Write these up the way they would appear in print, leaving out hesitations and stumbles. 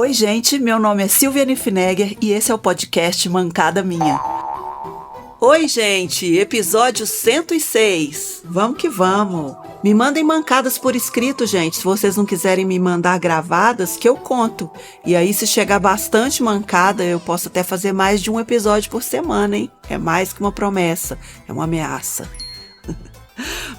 Oi, gente, meu nome é Silviane Finegger e esse é o podcast Mancada Minha. Oi, gente, episódio 106. Vamos que vamos. Me mandem mancadas por escrito, gente, se vocês não quiserem me mandar gravadas, que eu conto. E aí, se chegar bastante mancada, eu posso até fazer mais de um episódio por semana, hein? É mais que uma promessa, é uma ameaça.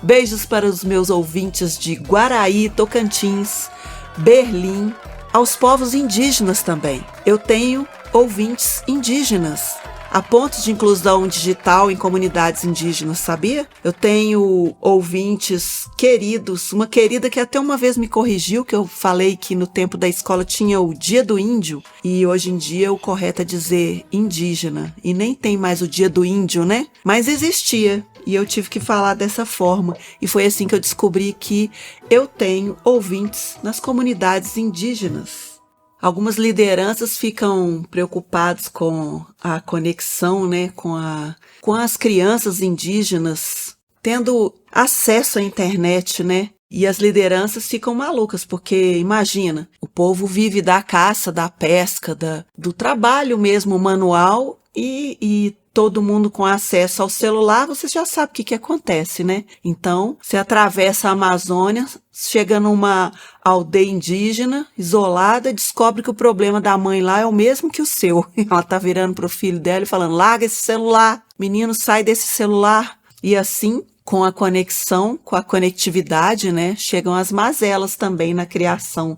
Beijos para os meus ouvintes de Guaraí, Tocantins, Berlim, aos povos indígenas também. Eu tenho ouvintes indígenas, a ponto de inclusão digital em comunidades indígenas, sabia? Eu tenho ouvintes queridos, uma querida que até uma vez me corrigiu, que eu falei que no tempo da escola tinha o Dia do Índio, e hoje em dia o correto é dizer indígena, e nem tem mais o Dia do Índio, né? Mas existia, e eu tive que falar dessa forma, e foi assim que eu descobri que eu tenho ouvintes nas comunidades indígenas. Algumas lideranças ficam preocupadas com a conexão, né, com as crianças indígenas tendo acesso à internet, né? E as lideranças ficam malucas, porque imagina, o povo vive da caça, da pesca, do trabalho mesmo manual e todo mundo com acesso ao celular, você já sabe o que acontece, né? Então, você atravessa a Amazônia, chega numa aldeia indígena, isolada, descobre que o problema da mãe lá é o mesmo que o seu. Ela tá virando pro filho dela e falando, larga esse celular, menino, sai desse celular. E assim, com a conexão, com a conectividade, né, chegam as mazelas também na criação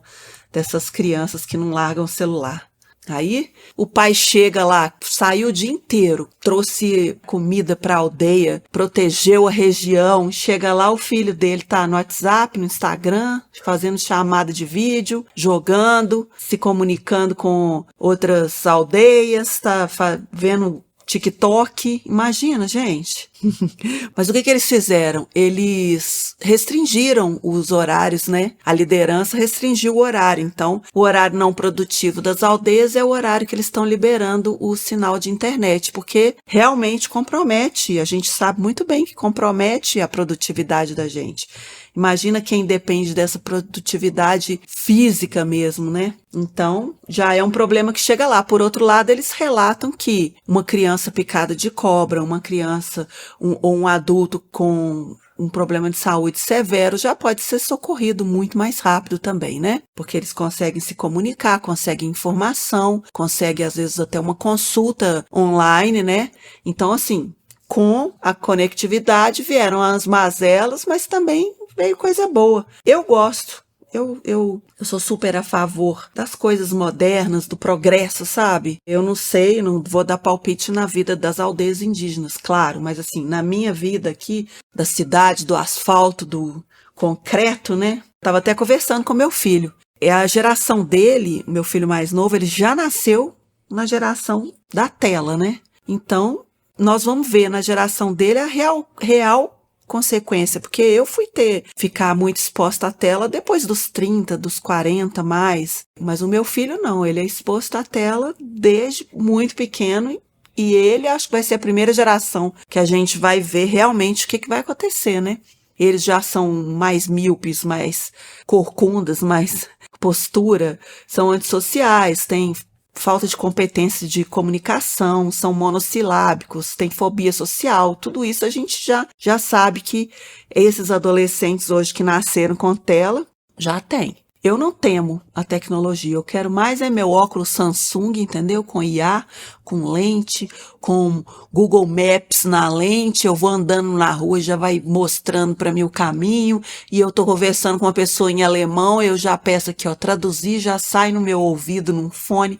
dessas crianças que não largam o celular. Aí o pai chega lá, saiu o dia inteiro, trouxe comida para a aldeia, protegeu a região, chega lá o filho dele tá no WhatsApp, no Instagram, fazendo chamada de vídeo, jogando, se comunicando com outras aldeias, tá vendo TikTok, imagina, gente. Mas o que eles fizeram? Eles restringiram os horários, né? A liderança restringiu o horário. Então, o horário não produtivo das aldeias é o horário que eles estão liberando o sinal de internet, porque realmente compromete. A gente sabe muito bem que compromete a produtividade da gente. Imagina quem depende dessa produtividade física mesmo, né? Então, já é um problema que chega lá. Por outro lado, eles relatam que uma criança picada de cobra, uma criança ou um adulto com um problema de saúde severo já pode ser socorrido muito mais rápido também, né? Porque eles conseguem se comunicar, conseguem informação, conseguem às vezes até uma consulta online, né? Então, assim, com a conectividade vieram as mazelas, mas também veio coisa boa. Eu gosto. Eu sou super a favor das coisas modernas, do progresso, sabe? Eu não sei, não vou dar palpite na vida das aldeias indígenas, claro, mas assim, na minha vida aqui, da cidade, do asfalto, do concreto, né? Tava até conversando com meu filho. É a geração dele, meu filho mais novo, ele já nasceu na geração da tela, né? Então, nós vamos ver na geração dele a real consequência, porque eu ficar muito exposta à tela depois dos 30, dos 40 mais, mas o meu filho não, ele é exposto à tela desde muito pequeno e ele acho que vai ser a primeira geração que a gente vai ver realmente o que vai acontecer, né? Eles já são mais míopes, mais corcundas, mais postura, são antissociais, têm falta de competência de comunicação, são monossilábicos, tem fobia social, tudo isso a gente já sabe que esses adolescentes hoje que nasceram com tela já tem. Eu não temo a tecnologia, eu quero mais é meu óculos Samsung, entendeu? Com IA, com lente, com Google Maps na lente, eu vou andando na rua e já vai mostrando para mim o caminho, e eu tô conversando com uma pessoa em alemão, eu já peço aqui, ó, traduzir, já sai no meu ouvido, num fone,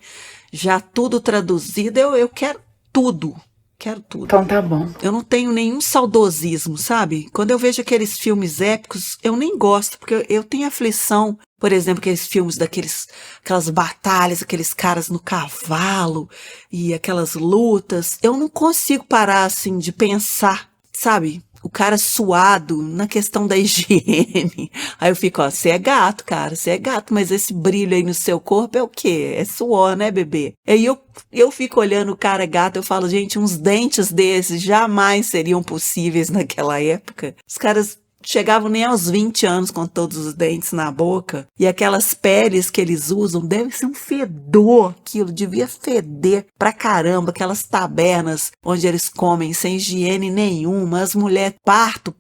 já tudo traduzido, eu quero tudo. Quero tudo. Então tá bom. Eu não tenho nenhum saudosismo, sabe? Quando eu vejo aqueles filmes épicos, eu nem gosto, porque eu tenho aflição. Por exemplo, aqueles filmes aquelas batalhas, aqueles caras no cavalo e aquelas lutas. Eu não consigo parar, assim, de pensar, sabe? O cara suado na questão da higiene. Aí eu fico, ó, você é gato, cara, você é gato, mas esse brilho aí no seu corpo é o quê? É suor, né, bebê? Aí eu fico olhando o cara gato, eu falo, gente, uns dentes desses jamais seriam possíveis naquela época. Os caras chegavam nem aos 20 anos com todos os dentes na boca. E aquelas peles que eles usam, deve ser um fedor aquilo, devia feder pra caramba, aquelas tabernas onde eles comem sem higiene nenhuma, as mulheres, parto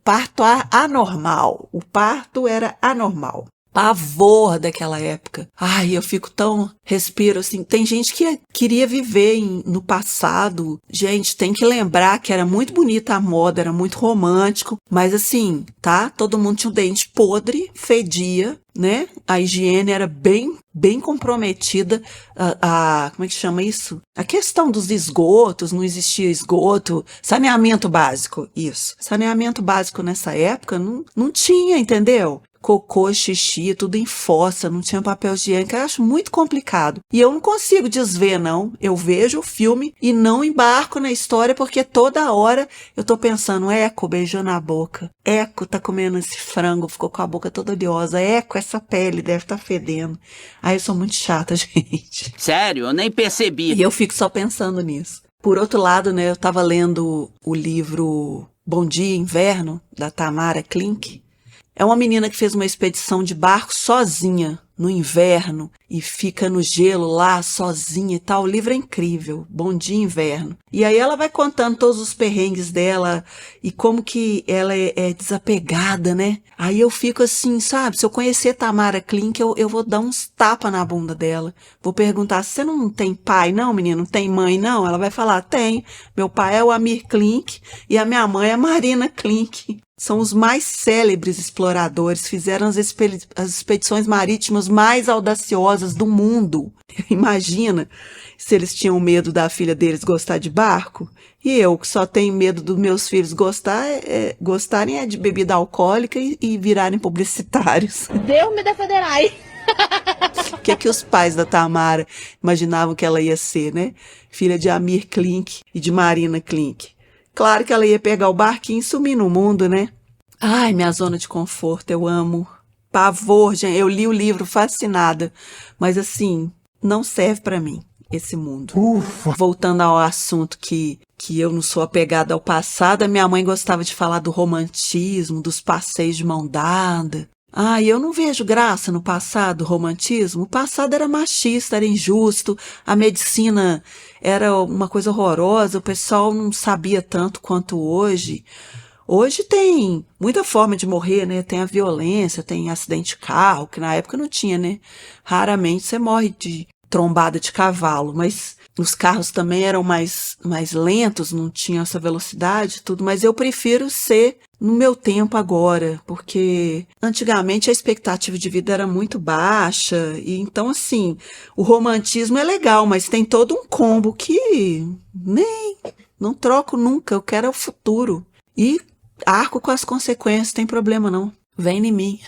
anormal, o parto era anormal. Pavor daquela época. Ai, eu fico tão... Respiro assim. Tem gente que queria viver no passado. Gente, tem que lembrar que era muito bonita a moda, era muito romântico. Mas assim, tá? Todo mundo tinha um dente podre, fedia, né? A higiene era bem comprometida. Como é que chama isso? A questão dos esgotos, não existia esgoto. Saneamento básico, isso. Saneamento básico nessa época não tinha, entendeu? Cocô, xixi, tudo em fossa, não tinha papel higiênico, eu acho muito complicado. E eu não consigo desver, não. Eu vejo o filme e não embarco na história, porque toda hora eu tô pensando, Eco beijando a boca, Eco tá comendo esse frango, ficou com a boca toda oleosa, Eco, essa pele deve tá fedendo. Aí eu sou muito chata, gente. Sério? Eu nem percebi. E eu fico só pensando nisso. Por outro lado, né, eu tava lendo o livro Bom Dia Inverno, da Tamara Klink. É uma menina que fez uma expedição de barco sozinha no inverno e fica no gelo lá sozinha e tal. O livro é incrível, Bom Dia Inverno. E aí ela vai contando todos os perrengues dela e como que ela é desapegada, né? Aí eu fico assim, sabe? Se eu conhecer Tamara Klink, eu vou dar uns tapas na bunda dela. Vou perguntar, você não tem pai não, menino? Não tem mãe não? Ela vai falar, tem. Meu pai é o Amir Klink e a minha mãe é a Marina Klink. São os mais célebres exploradores, fizeram as expedições marítimas mais audaciosas do mundo. Imagina se eles tinham medo da filha deles gostar de barco. E eu, que só tenho medo dos meus filhos gostarem de bebida alcoólica e virarem publicitários. Deus me defenderai. O que os pais da Tamara imaginavam que ela ia ser, né? Filha de Amir Klink e de Marina Klink. Claro que ela ia pegar o barquinho e sumir no mundo, né? Ai, minha zona de conforto, eu amo. Pavor, gente. Eu li o livro fascinada. Mas assim, não serve pra mim esse mundo. Ufa. Voltando ao assunto que eu não sou apegada ao passado, a minha mãe gostava de falar do romantismo, dos passeios de mão dada. Ah, eu não vejo graça no passado, romantismo. O passado era machista, era injusto, a medicina era uma coisa horrorosa, o pessoal não sabia tanto quanto hoje. Hoje tem muita forma de morrer, né? Tem a violência, tem acidente de carro, que na época não tinha, né? Raramente você morre de trombada de cavalo, mas os carros também eram mais lentos, não tinham essa velocidade, tudo, mas eu prefiro ser no meu tempo agora, porque antigamente a expectativa de vida era muito baixa, e então assim, o romantismo é legal, mas tem todo um combo que nem, não troco nunca, eu quero o futuro, e arco com as consequências, tem problema não. Vem em mim,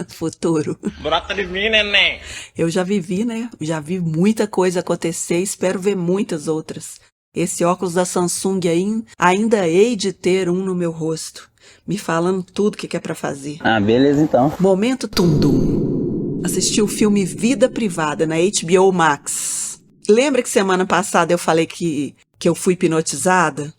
futuro. Brota de mim, neném. Eu já vivi, né? Já vi muita coisa acontecer, espero ver muitas outras. Esse óculos da Samsung aí, ainda hei de ter um no meu rosto, me falando tudo que é pra fazer. Ah, beleza então. Momento Tundum. Assisti o filme Vida Privada na HBO Max. Lembra que semana passada eu falei que eu fui hipnotizada?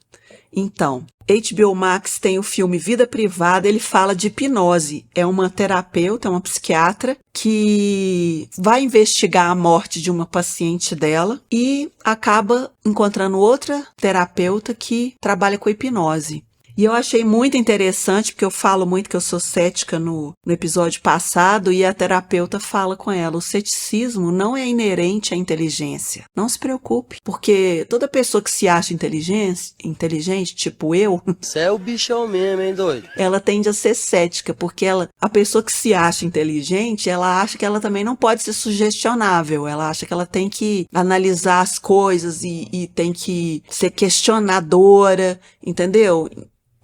Então, HBO Max tem o filme Vida Privada, ele fala de hipnose. É uma terapeuta, uma psiquiatra, que vai investigar a morte de uma paciente dela e acaba encontrando outra terapeuta que trabalha com hipnose. E eu achei muito interessante, porque eu falo muito que eu sou cética no episódio passado, e a terapeuta fala com ela, o ceticismo não é inerente à inteligência. Não se preocupe, porque toda pessoa que se acha inteligente, tipo eu... Você é o bichão mesmo, hein, doido? Ela tende a ser cética, porque a pessoa que se acha inteligente, ela acha que ela também não pode ser sugestionável, ela acha que ela tem que analisar as coisas e tem que ser questionadora, entendeu?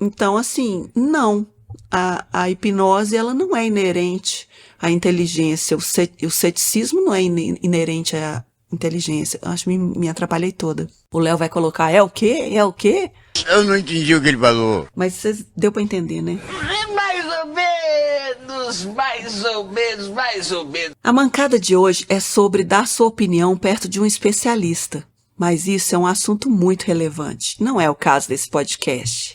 Então, assim, não. A hipnose, ela não é inerente à inteligência. O ceticismo não é inerente à inteligência. Eu acho que me atrapalhei toda. O Léo vai colocar, é o quê? É o quê? Eu não entendi o que ele falou. Mas deu pra entender, né? Mais ou menos. A mancada de hoje é sobre dar sua opinião perto de um especialista. Mas isso é um assunto muito relevante. Não é o caso desse podcast.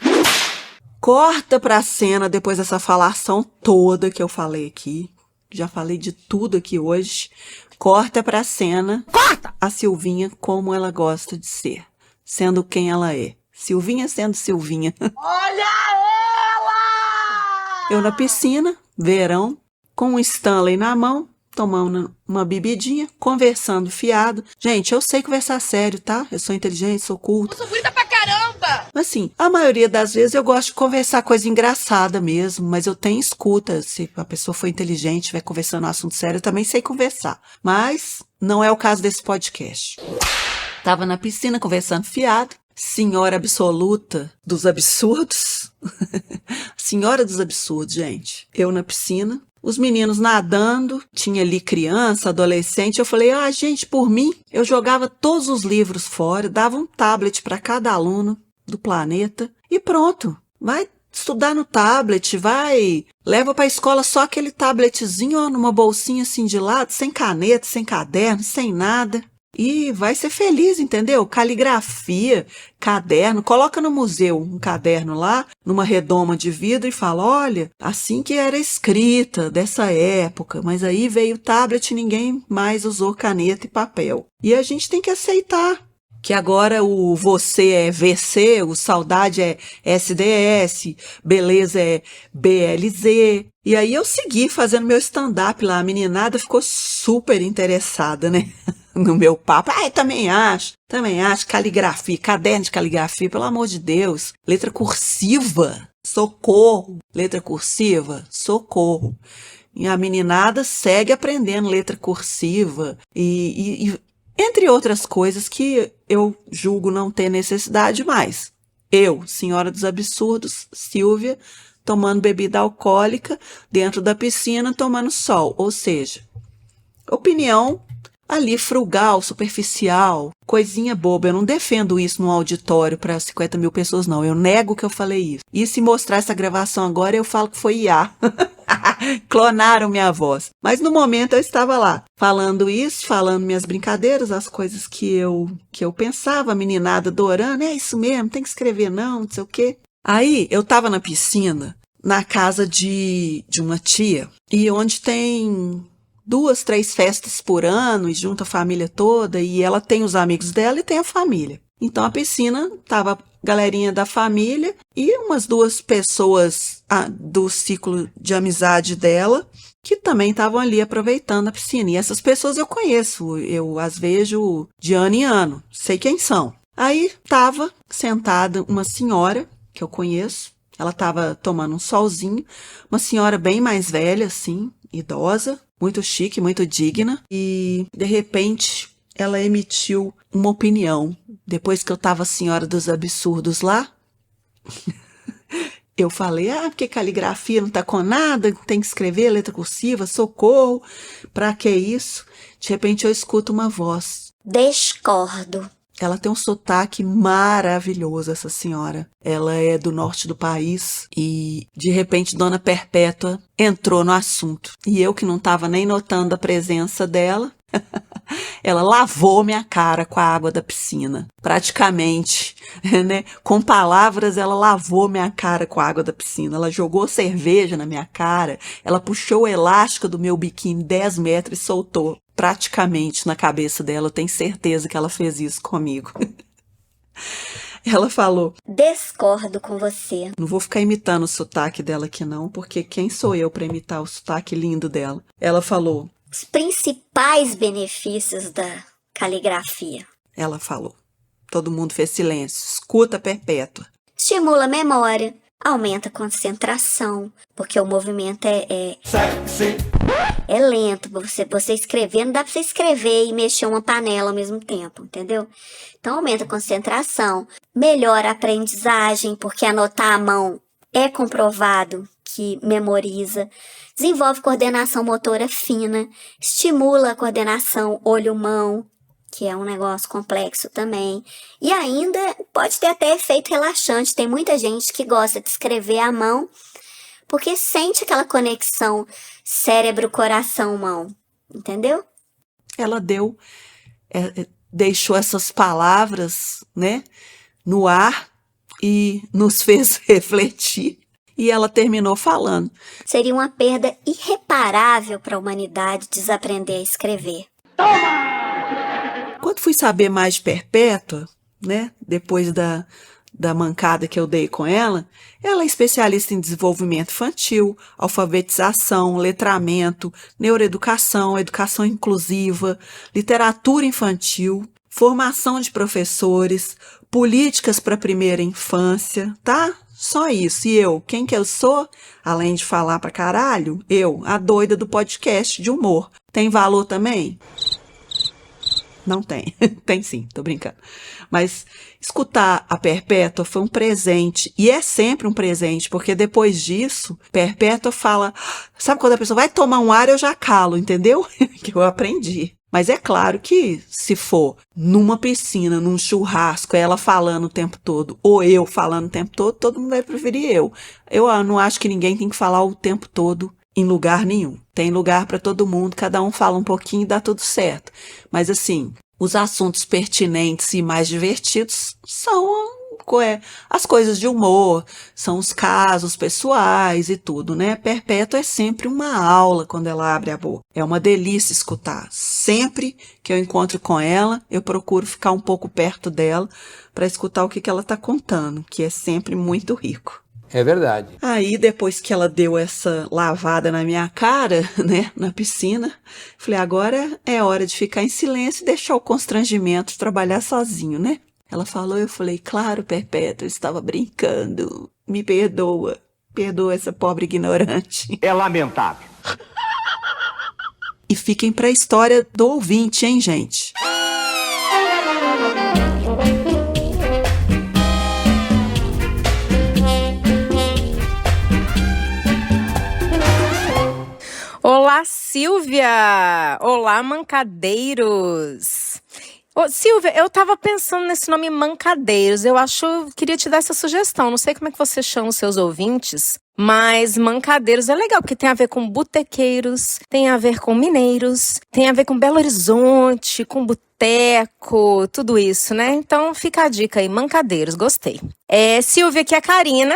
Corta pra cena depois dessa falação toda que eu falei aqui. Já falei de tudo aqui hoje. Corta pra cena. Corta! A Silvinha como ela gosta de ser. Sendo quem ela é. Silvinha sendo Silvinha. Olha ela! Eu na piscina, verão, com um Stanley na mão, tomando uma bebidinha, conversando fiado. Gente, eu sei conversar sério, tá? Eu sou inteligente, sou culta. Eu sou bonita pra caramba! Assim, a maioria das vezes eu gosto de conversar coisa engraçada mesmo, mas eu tenho escuta. Se a pessoa for inteligente, estiver conversando um assunto sério, eu também sei conversar. Mas não é o caso desse podcast. Tava na piscina conversando fiado. Senhora absoluta dos absurdos. Senhora dos absurdos, gente. Eu na piscina, os meninos nadando, tinha ali criança, adolescente. Eu falei, gente, por mim, eu jogava todos os livros fora, dava um tablet para cada aluno do planeta e pronto. Vai estudar no tablet, leva para a escola só aquele tabletzinho, ó, numa bolsinha assim de lado, sem caneta, sem caderno, sem nada. E vai ser feliz, entendeu? Caligrafia, caderno, coloca no museu um caderno lá, numa redoma de vidro e fala, olha, assim que era escrita dessa época, mas aí veio o tablet e ninguém mais usou caneta e papel. E a gente tem que aceitar que agora o você é VC, o saudade é SDS, beleza é BLZ. E aí eu segui fazendo meu stand-up lá, a meninada ficou super interessada, né? No meu papo. Também acho, caligrafia, caderno de caligrafia, pelo amor de Deus, letra cursiva, socorro, letra cursiva, socorro. E a meninada segue aprendendo letra cursiva e entre outras coisas que eu julgo não ter necessidade mais. Eu, senhora dos absurdos, Silvia, tomando bebida alcoólica dentro da piscina, tomando sol, ou seja, opinião ali frugal, superficial, coisinha boba. Eu não defendo isso num auditório para 50 mil pessoas, não. Eu nego que eu falei isso. E se mostrar essa gravação agora, eu falo que foi IA. Clonaram minha voz. Mas no momento eu estava lá, falando isso, falando minhas brincadeiras, as coisas que eu pensava, a meninada adorando. É isso mesmo, tem que escrever não sei o quê. Aí eu estava na piscina, na casa de uma tia, e onde tem 2, 3 festas por ano, e junta a família toda, e ela tem os amigos dela e tem a família. Então a piscina tava a galerinha da família e umas 2 pessoas do ciclo de amizade dela que também estavam ali aproveitando a piscina. E essas pessoas eu conheço, eu as vejo de ano em ano, sei quem são. Aí tava sentada uma senhora que eu conheço, ela tava tomando um solzinho, uma senhora bem mais velha assim, idosa, muito chique, muito digna, e de repente ela emitiu uma opinião. Depois que eu tava senhora dos absurdos lá, eu falei, porque caligrafia não tá com nada, tem que escrever letra cursiva, socorro, pra que isso? De repente eu escuto uma voz. Discordo. Ela tem um sotaque maravilhoso, essa senhora. Ela é do norte do país e, de repente, Dona Perpétua entrou no assunto. E eu, que não estava nem notando a presença dela, ela lavou minha cara com a água da piscina. Praticamente, né? Com palavras, ela lavou minha cara com a água da piscina. Ela jogou cerveja na minha cara. Ela puxou o elástico do meu biquíni 10 metros e soltou. Praticamente na cabeça dela, eu tenho certeza que ela fez isso comigo. Ela falou, Discordo com você. não vou ficar imitando o sotaque dela aqui não, porque quem sou eu para imitar o sotaque lindo dela? Ela falou, Os principais benefícios da caligrafia. ela falou. Todo mundo fez silêncio, escuta Perpétua. Estimula a memória, aumenta a concentração, porque o movimento é lento. Você escrever, não dá pra você escrever e mexer uma panela ao mesmo tempo, entendeu? Então aumenta a concentração, melhora a aprendizagem, porque anotar à mão é comprovado que memoriza, desenvolve coordenação motora fina, estimula a coordenação olho-mão, que é um negócio complexo também. E ainda pode ter até efeito relaxante. Tem muita gente que gosta de escrever à mão porque sente aquela conexão cérebro-coração-mão. Entendeu? Ela deixou essas palavras, né, no ar, e nos fez refletir. E ela terminou falando. Seria uma perda irreparável para a humanidade desaprender a escrever. Quando fui saber mais de Perpétua, né, depois da mancada que eu dei com ela é especialista em desenvolvimento infantil, alfabetização, letramento, neuroeducação, educação inclusiva, literatura infantil, formação de professores, políticas para a primeira infância, tá? Só isso. E eu, quem que eu sou? Além de falar pra caralho, eu, a doida do podcast de humor. Tem valor também? Não tem. Tem sim, tô brincando. Mas escutar a Perpétua foi um presente. E é sempre um presente, porque depois disso, Perpétua fala... Sabe quando a pessoa vai tomar um ar, eu já calo, entendeu? Que eu aprendi. Mas é claro que se for numa piscina, num churrasco, ela falando o tempo todo, ou eu falando o tempo todo mundo vai preferir eu. Eu não acho que ninguém tem que falar o tempo todo em lugar nenhum. Tem lugar para todo mundo, cada um fala um pouquinho e dá tudo certo. Mas assim, os assuntos pertinentes e mais divertidos são as coisas de humor, são os casos pessoais e tudo, né? Perpétua é sempre uma aula quando ela abre a boca. É uma delícia escutar. Sempre que eu encontro com ela, eu procuro ficar um pouco perto dela para escutar o que ela está contando, que é sempre muito rico. É verdade. Aí, depois que ela deu essa lavada na minha cara, né, na piscina, falei, agora é hora de ficar em silêncio e deixar o constrangimento trabalhar sozinho, né? Ela falou, eu falei, claro, Perpétua, eu estava brincando. Me perdoa. Perdoa essa pobre ignorante. É lamentável. E fiquem para a história do ouvinte, hein, gente? Olá, Silvia! Olá, mancadeiros! Ô, Silvia, eu tava pensando nesse nome Mancadeiros. Queria te dar essa sugestão. Não sei como é que você chama os seus ouvintes, mas Mancadeiros é legal, porque tem a ver com botequeiros, tem a ver com mineiros, tem a ver com Belo Horizonte, com boteco, tudo isso, né? Então fica a dica aí, Mancadeiros, gostei. Silvia, aqui é a Karina,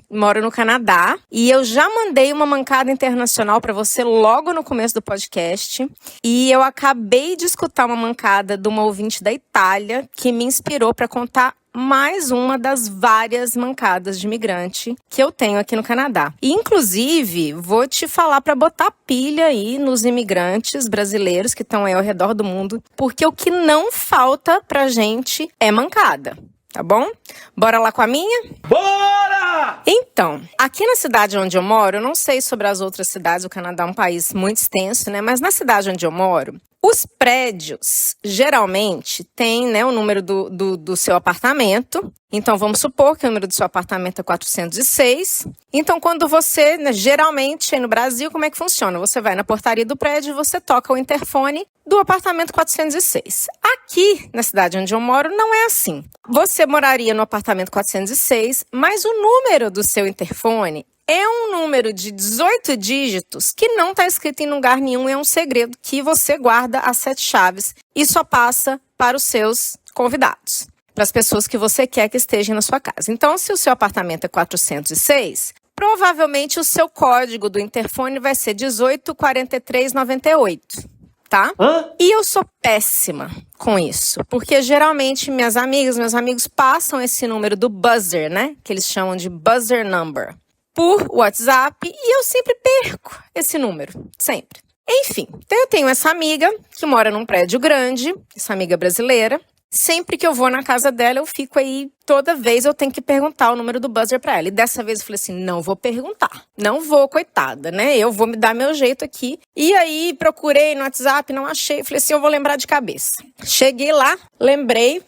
moro no Canadá, e eu já mandei uma mancada internacional para você logo no começo do podcast, e eu acabei de escutar uma mancada de uma ouvinte da Itália, que me inspirou para contar mais uma das várias mancadas de imigrante que eu tenho aqui no Canadá. E, inclusive, vou te falar para botar pilha aí nos imigrantes brasileiros que estão aí ao redor do mundo, porque o que não falta pra gente é mancada. Tá bom? Bora lá com a minha? Bora! Então, aqui na cidade onde eu moro, eu não sei sobre as outras cidades, o Canadá é um país muito extenso, né? Mas na cidade onde eu moro, os prédios geralmente têm, né, o número do seu apartamento. Então, vamos supor que o número do seu apartamento é 406. Então, quando você, né, geralmente, aí no Brasil, como é que funciona? Você vai na portaria do prédio e você toca o interfone do apartamento 406. Aqui, na cidade onde eu moro, não é assim. Você moraria no apartamento 406, mas o número do seu interfone é um número de 18 dígitos que não está escrito em lugar nenhum, é um segredo que você guarda as 7 chaves e só passa para os seus convidados, para as pessoas que você quer que estejam na sua casa. Então, se o seu apartamento é 406, provavelmente o seu código do interfone vai ser 184398, tá? E eu sou péssima com isso, porque geralmente minhas amigas, meus amigos passam esse número do buzzer, né? Que eles chamam de buzzer number, por WhatsApp, e eu sempre perco esse número, sempre. Enfim, então eu tenho essa amiga que mora num prédio grande, essa amiga brasileira. Sempre que eu vou na casa dela, eu fico aí, toda vez eu tenho que perguntar o número do buzzer pra ela. E dessa vez eu falei assim, não vou perguntar, não vou, coitada, né? Eu vou me dar meu jeito aqui. E aí procurei no WhatsApp, não achei, falei assim, eu vou lembrar de cabeça. Cheguei lá, lembrei,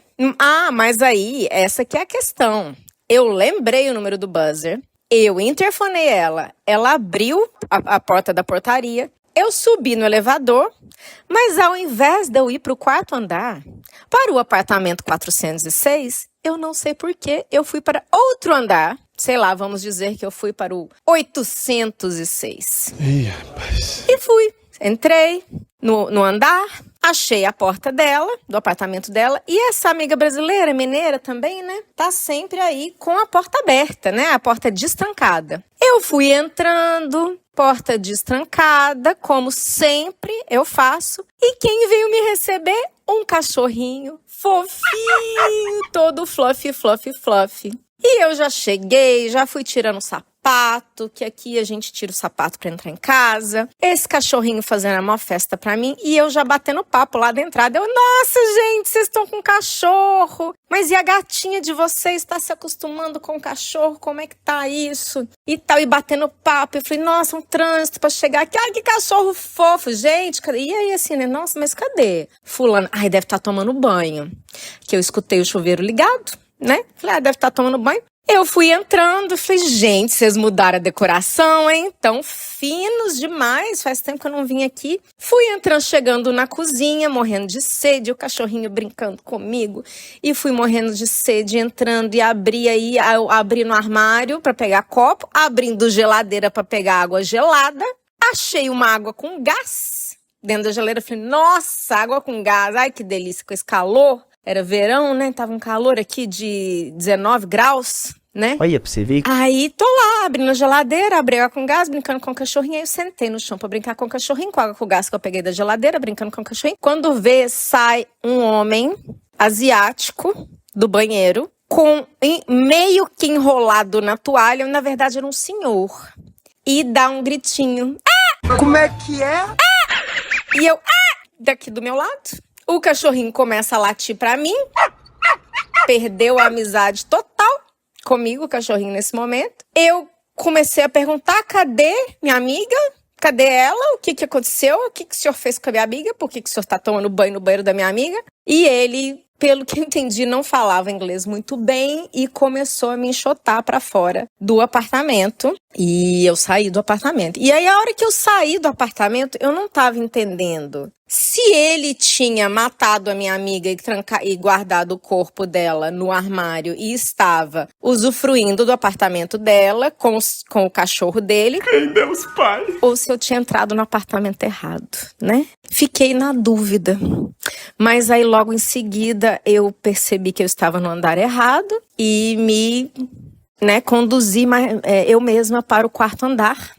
mas aí, essa que é a questão. Eu lembrei o número do buzzer, eu interfonei ela abriu a porta da portaria, eu subi no elevador, mas ao invés de eu ir para o 4º andar, para o apartamento 406, eu não sei porquê, eu fui para outro andar, sei lá, vamos dizer que eu fui para o 806. Ih, rapaz. E fui. Entrei, no andar, achei a porta dela, do apartamento dela, e essa amiga brasileira, mineira também, né, tá sempre aí com a porta aberta, né, a porta destrancada. Eu fui entrando, porta destrancada, como sempre eu faço, e quem veio me receber? Um cachorrinho fofinho, todo fluffy, fluffy, fluffy. E eu já cheguei, já fui tirando o sapato, que aqui a gente tira o sapato pra entrar em casa. Esse cachorrinho fazendo a maior festa pra mim e eu já batendo papo lá da entrada. Eu, nossa, gente, vocês estão com cachorro. Mas e a gatinha de vocês está se acostumando com o cachorro? Como é que tá isso? E tal, e batendo papo. Eu falei, nossa, um trânsito pra chegar aqui. Ai, que cachorro fofo, gente. Cadê? E aí, assim, né? Nossa, mas cadê? Fulano, ai, deve estar tomando banho. Que eu escutei o chuveiro ligado, né? Falei, deve estar tomando banho. Eu fui entrando, falei, gente, vocês mudaram a decoração, hein? Tão finos demais, faz tempo que eu não vim aqui. Fui entrando, chegando na cozinha, morrendo de sede, o cachorrinho brincando comigo. E fui morrendo de sede, entrando e abri no armário para pegar copo, abrindo geladeira para pegar água gelada. Achei uma água com gás dentro da geladeira, falei, nossa, água com gás, ai que delícia, com esse calor. Era verão, né? Tava um calor aqui de 19 graus, né? Olha pra você ver. Aí tô lá, abrindo a geladeira, abri água com gás, brincando com o cachorrinho. Aí eu sentei no chão pra brincar com o cachorrinho, com a água com gás que eu peguei da geladeira, brincando com o cachorrinho. Quando vê, sai um homem asiático do banheiro, meio que enrolado na toalha. Na verdade, era um senhor. E dá um gritinho. Ah! Como é que é? Ah! E eu, daqui do meu lado. O cachorrinho começa a latir pra mim. Perdeu a amizade total comigo, o cachorrinho, nesse momento. Eu comecei a perguntar, cadê minha amiga? Cadê ela? O que aconteceu? O que o senhor fez com a minha amiga? Por que o senhor tá tomando banho no banheiro da minha amiga? E ele, pelo que eu entendi, não falava inglês muito bem e começou a me enxotar pra fora do apartamento. E eu saí do apartamento. E aí, a hora que eu saí do apartamento, eu não tava entendendo se ele tinha matado a minha amiga e guardado o corpo dela no armário e estava usufruindo do apartamento dela com o cachorro dele. Em Deus, Pai. Ou se eu tinha entrado no apartamento errado, né? Fiquei na dúvida. Mas aí, logo em seguida, eu percebi que eu estava no andar errado e me conduzi eu mesma para o quarto andar.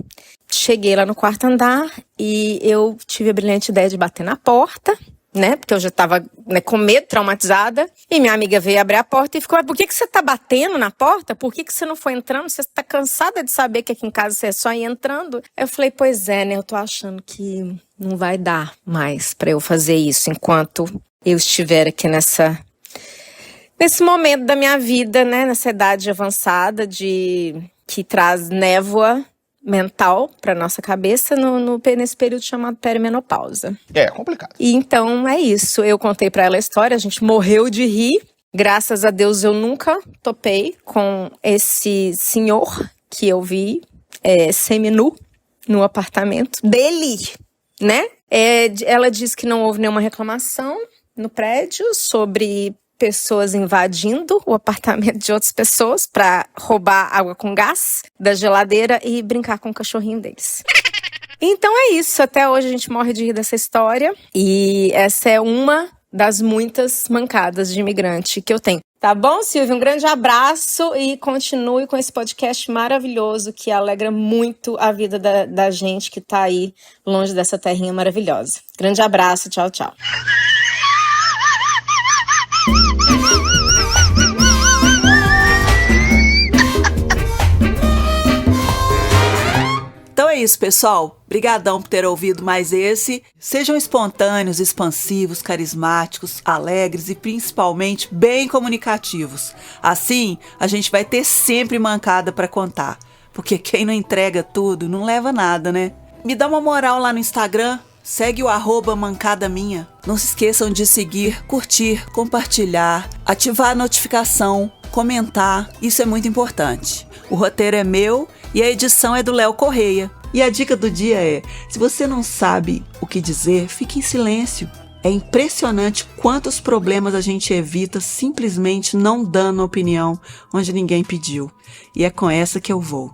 Cheguei lá no quarto andar e eu tive a brilhante ideia de bater na porta, né? Porque eu já estava com medo, traumatizada. E minha amiga veio abrir a porta e ficou, por que você tá batendo na porta? Por que você não foi entrando? Você tá cansada de saber que aqui em casa você é só ir entrando? Eu falei, pois é, né? Eu tô achando que não vai dar mais pra eu fazer isso enquanto eu estiver aqui nesse momento da minha vida, né? Nessa idade avançada que traz névoa mental para nossa cabeça nesse período chamado perimenopausa. É complicado. E então é isso. Eu contei para ela a história, a gente morreu de rir. Graças a Deus eu nunca topei com esse senhor que eu vi seminu no apartamento dele, né? Ela disse que não houve nenhuma reclamação no prédio sobre pessoas invadindo o apartamento de outras pessoas para roubar água com gás da geladeira e brincar com o cachorrinho deles. Então é isso, até hoje a gente morre de rir dessa história e essa é uma das muitas mancadas de imigrante que eu tenho. Tá bom, Silvia? Um grande abraço e continue com esse podcast maravilhoso que alegra muito a vida da gente que tá aí longe dessa terrinha maravilhosa. Grande abraço, tchau, tchau. Então é isso, pessoal. Brigadão por ter ouvido mais esse. Sejam espontâneos, expansivos, carismáticos, alegres e principalmente bem comunicativos. Assim, a gente vai ter sempre mancada para contar. Porque quem não entrega tudo não leva nada, né? Me dá uma moral lá no Instagram. Segue o @mancadaminha. Não se esqueçam de seguir, curtir, compartilhar, ativar a notificação, comentar. Isso é muito importante. O roteiro é meu e a edição é do Léo Correia. E a dica do dia é, se você não sabe o que dizer, fique em silêncio. É impressionante quantos problemas a gente evita simplesmente não dando opinião onde ninguém pediu. E é com essa que eu vou.